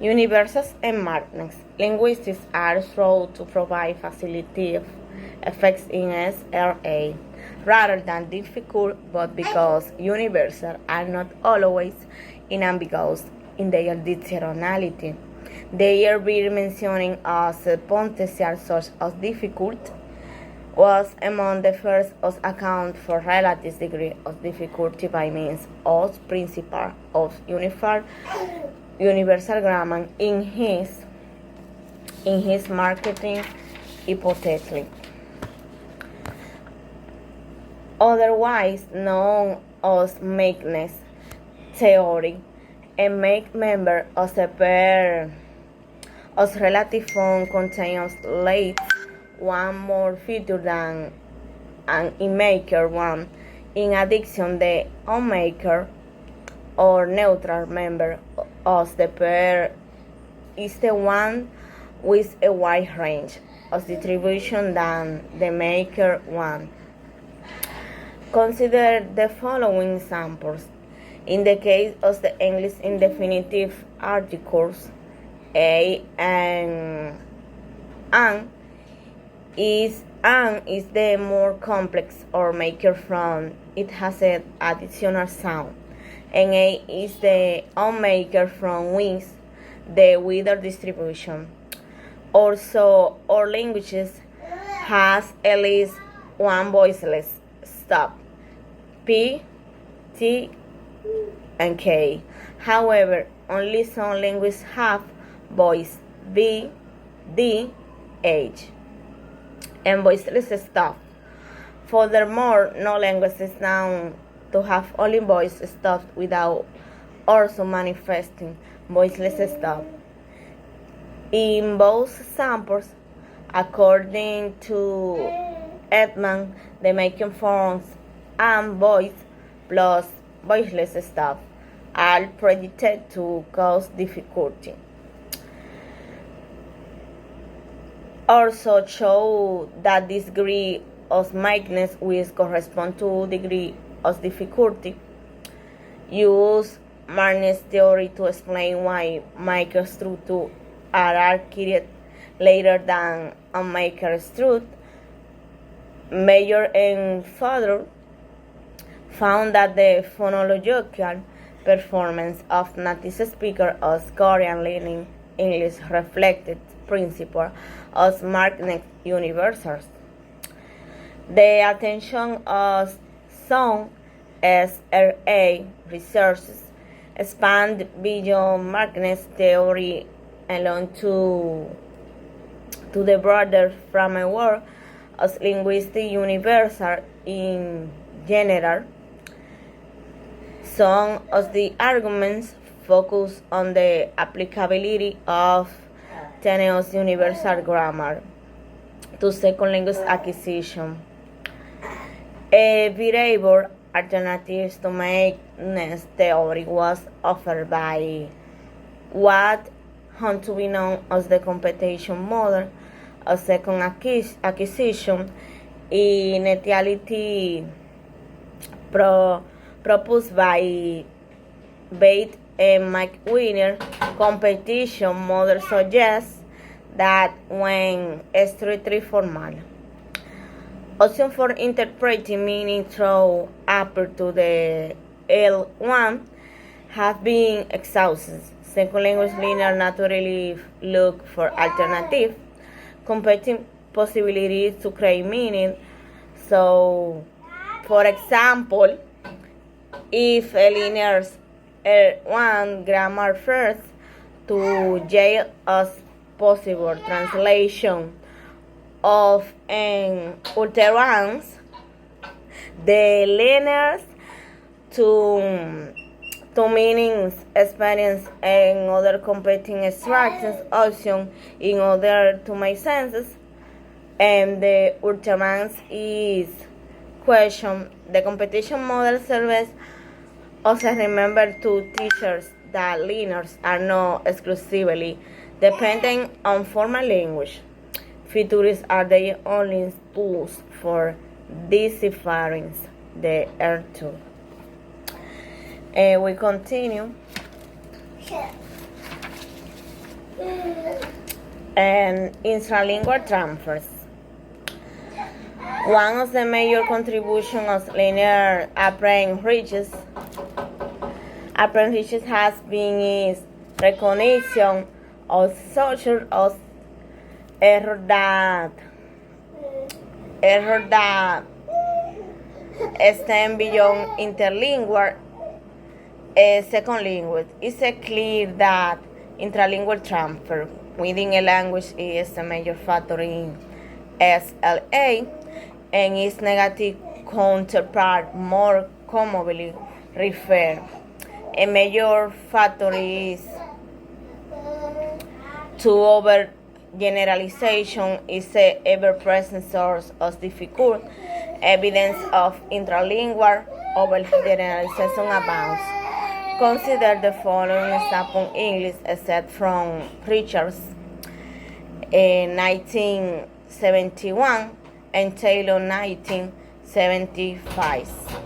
Universals and magnets. Linguistics are thought to provide facilitative effects in SRA rather than difficult, but because universals are not always unambiguous in their dictionality. They are being mentioning as a potential source of difficult was among the first of account for relative degree of difficulty by means of principle of universal grammar in his marketing hypothesis, otherwise known as makeness theory, and make member of a pair of relative form contains late one more feature than an unmaker one. In addition, the unmaker or neutral member of the pair is the one with a wide range of distribution than the maker one. Consider the following examples. In the case of the English indefinitive articles, a and an is the more complex or maker from it has an additional sound, and a is the unmaker from which the wider distribution. Also, all languages has at least one voiceless stop, P, T, and K. However, only some languages have voice B, D, H, and voiceless stop. Furthermore, no language is known to have only voice stop without also manifesting voiceless stop. In both examples, according to Edman, the making forms and voice plus voiceless stop are predicted to cause difficulty. Also show that this degree of makeness will correspond to degree of difficulty. Use Martin's theory to explain why maker structures are created later than unmaker structures. Mayer and Fodor found that the phonological performance of native speakers of Korean learning English reflected principle of magnet universals. The attention of some SRA researchers expand beyond magnet theory along to the broader framework of linguistic universal in general. Some of the arguments focus on the applicability of tenuous universal grammar to second language acquisition. A viable alternative to makeness theory was offered by what come to be known as the competition model of second acquisition, initially proposed by Bate and McWinner. Competition model suggests that when strictly formal options for interpreting meaning through upper to the L1 have been exhausted, second language learners naturally look for alternative competing possibilities to create meaning. So, for example, if a learner one grammar first to jail as possible translation of an utterance, the learners to meanings, experience, and other competing extractions option in order to make senses, and the utterance is question. The competition model serves also remember to teachers that learners are not exclusively dependent on formal language. Features are the only tools for deciphering the R2. We continue. and intralingual transfers. One of the major contributions of linear apprentices has been is recognition of social of error that extend beyond interlingual second language. It's clear that intralingual transfer within a language is a major factor in SLA, and its negative counterpart more commonly referred. A major factor is to overgeneralization is an ever-present source of difficult evidence of intralingual overgeneralization abounds. Consider the following example in English, except from Richards in 1971 and Taylor 1975.